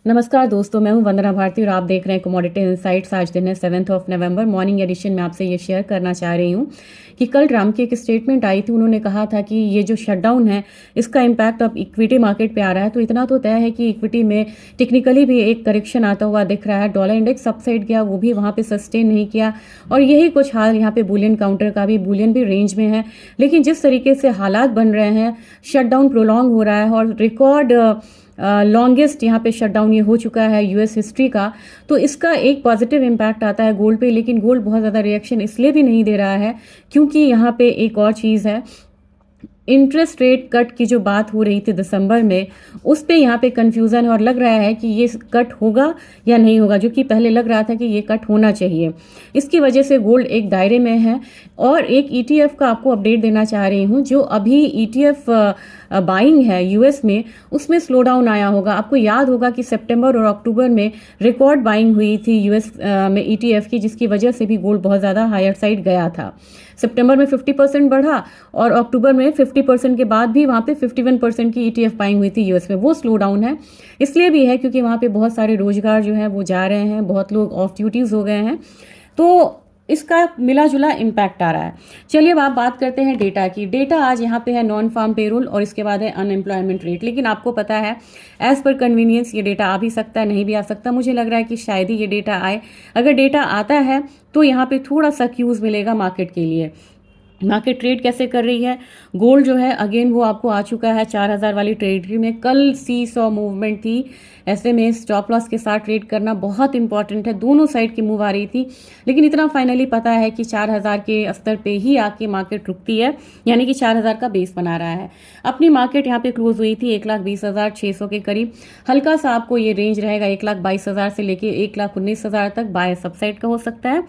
नमस्कार दोस्तों, मैं हूं वंदना भारती और आप देख रहे हैं कमोडिटी इनसाइट्स। आज दिन है 7 नवंबर। मॉर्निंग एडिशन में आपसे ये शेयर करना चाह रही हूं कि कल ट्रम्प की एक स्टेटमेंट आई थी। उन्होंने कहा था कि ये जो शटडाउन है इसका इम्पैक्ट अब इक्विटी मार्केट पे आ रहा है। तो इतना तो तय है कि इक्विटी में टेक्निकली भी एक करेक्शन आता हुआ दिख रहा है। डॉलर इंडेक्स अपसाइड गया, वो भी वहाँ पे सस्टेन नहीं किया और यही कुछ हाल यहाँ पे बुलियन काउंटर का भी, बुलियन भी रेंज में है। लेकिन जिस तरीके से हालात बन रहे हैं, शटडाउन प्रोलॉन्ग हो रहा है और रिकॉर्ड लॉन्गेस्ट यहाँ पे शटडाउन ये हो चुका है यूएस हिस्ट्री का। तो इसका एक पॉजिटिव इम्पैक्ट आता है गोल्ड पे। लेकिन गोल्ड बहुत ज़्यादा रिएक्शन इसलिए भी नहीं दे रहा है क्योंकि यहाँ पे एक और चीज़ है, इंटरेस्ट रेट कट की जो बात हो रही थी दिसंबर में, उस पे यहाँ पे कंफ्यूजन है और लग रहा है कि ये कट होगा या नहीं होगा, जो कि पहले लग रहा था कि ये कट होना चाहिए। इसकी वजह से गोल्ड एक दायरे में है। और एक ईटीएफ का आपको अपडेट देना चाह रही हूँ, जो अभी ईटीएफ बाइंग है यूएस में, उसमें स्लो डाउन आया होगा। आपको याद होगा कि सितंबर और अक्टूबर में रिकॉर्ड बाइंग हुई थी यूएस में ईटीएफ की, जिसकी वजह से भी गोल्ड बहुत ज़्यादा हायर साइड गया था। सितंबर में 50% बढ़ा और अक्टूबर में 50% के बाद भी वहाँ पे 51% की ईटीएफ बाइंग हुई थी यूएस में। वो स्लो डाउन है इसलिए भी है क्योंकि वहाँ पे बहुत सारे रोजगार जो हैं वो जा रहे हैं, बहुत लोग ऑफ ड्यूटीज़ हो गए हैं, तो इसका मिला जुला इम्पैक्ट आ रहा है। चलिए अब आप बात करते हैं डेटा की। डेटा आज यहाँ पे है नॉन फार्म पेरोल और इसके बाद है अनएम्प्लॉयमेंट रेट। लेकिन आपको पता है एज पर कन्वीनियंस ये डेटा आ भी सकता है, नहीं भी आ सकता। मुझे लग रहा है कि शायद ही ये डेटा आए। अगर डेटा आता है तो यहाँ पे थोड़ा सा क्यूज मिलेगा मार्केट के लिए। मार्केट ट्रेड कैसे कर रही है? गोल्ड जो है अगेन वो आपको आ चुका है 4000 वाली टेरिटरी में। कल सी100 मूवमेंट थी, ऐसे में स्टॉप लॉस के साथ ट्रेड करना बहुत इंपॉर्टेंट है। दोनों साइड की मूव आ रही थी, लेकिन इतना फाइनली पता है कि 4000 के स्तर पे ही आके मार्केट रुकती है, यानी कि 4000 का बेस बना रहा है। अपनी मार्केट यहाँ पे क्लोज हुई थी 1,20,600 के करीब। हल्का सा आपको ये रेंज रहेगा 1,22,000 से लेके 1,19,000 तक, बाय सबसाइड का हो सकता है।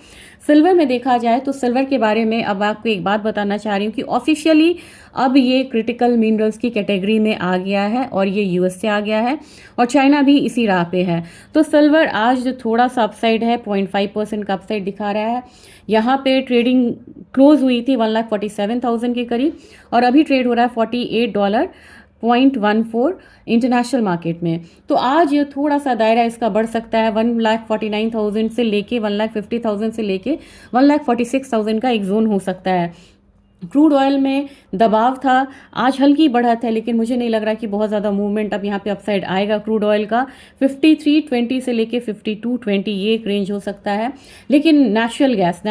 सिल्वर में देखा जाए तो सिल्वर के बारे में अब आपको एक बात बताना चाह रही हूँ कि ऑफिशियली अब ये क्रिटिकल मिनरल्स की कैटेगरी में आ गया है और ये यूएस से आ गया है और चाइना भी इसी राह पे है। तो सिल्वर आज जो थोड़ा सा अपसाइड है, 0.5% का अपसाइड दिखा रहा है। यहाँ पे ट्रेडिंग क्लोज हुई थी 1,47,000 के करीब और अभी ट्रेड हो रहा है $48.14 इंटरनेशनल मार्केट में। तो आज ये थोड़ा सा दायरा इसका बढ़ सकता है 1,49,000 से लेके 1,50,000 से लेके 1,46,000 का एक जोन हो सकता है। क्रूड ऑयल में दबाव था, आज हल्की बढ़त है, लेकिन मुझे नहीं लग रहा कि बहुत ज़्यादा मूवमेंट अब यहाँ पे अपसाइड आएगा। क्रूड ऑयल का 53.20 से लेके 52.20 ये एक रेंज हो सकता है। लेकिन नेचुरल गैस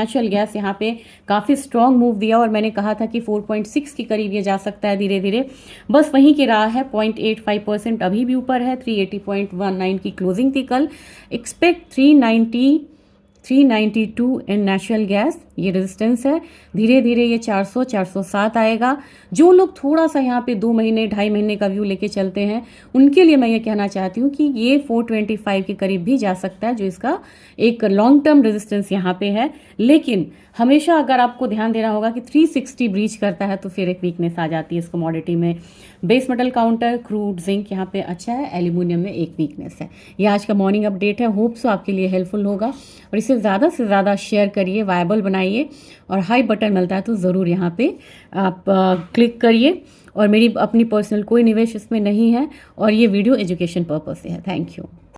यहाँ पे काफ़ी स्ट्रॉन्ग मूव दिया और मैंने कहा था कि 4.6 के करीब ये जा सकता है धीरे धीरे। बस वहीं की राह है, 0.85% अभी भी ऊपर है। 380.19 की क्लोजिंग थी कल। एक्सपेक्ट 392 इन नेचुरल गैस, ये रेजिस्टेंस है। धीरे धीरे ये 400 407 आएगा। जो लोग थोड़ा सा यहाँ पे 2 महीने 2.5 महीने का व्यू लेके चलते हैं, उनके लिए मैं ये कहना चाहती हूँ कि ये 425 के करीब भी जा सकता है, जो इसका एक लॉन्ग टर्म रेजिस्टेंस यहाँ पे है। लेकिन हमेशा अगर आपको ध्यान देना होगा कि 360 ब्रीच करता है तो फिर एक वीकनेस आ जाती है इस कमोडिटी में। Base metal counter crude zinc यहाँ पे अच्छा है, एल्यूमिनियम में एक वीकनेस है। ये आज का मॉर्निंग अपडेट है, होप सो आपके लिए हेल्पफुल होगा और इसे ज़्यादा से ज़्यादा शेयर करिए, वायबल बनाइए और हाई बटन मिलता है तो ज़रूर यहाँ पे आप क्लिक करिए। और मेरी अपनी पर्सनल कोई निवेश इसमें नहीं है और ये वीडियो एजुकेशन पर्पस से है। Thank you.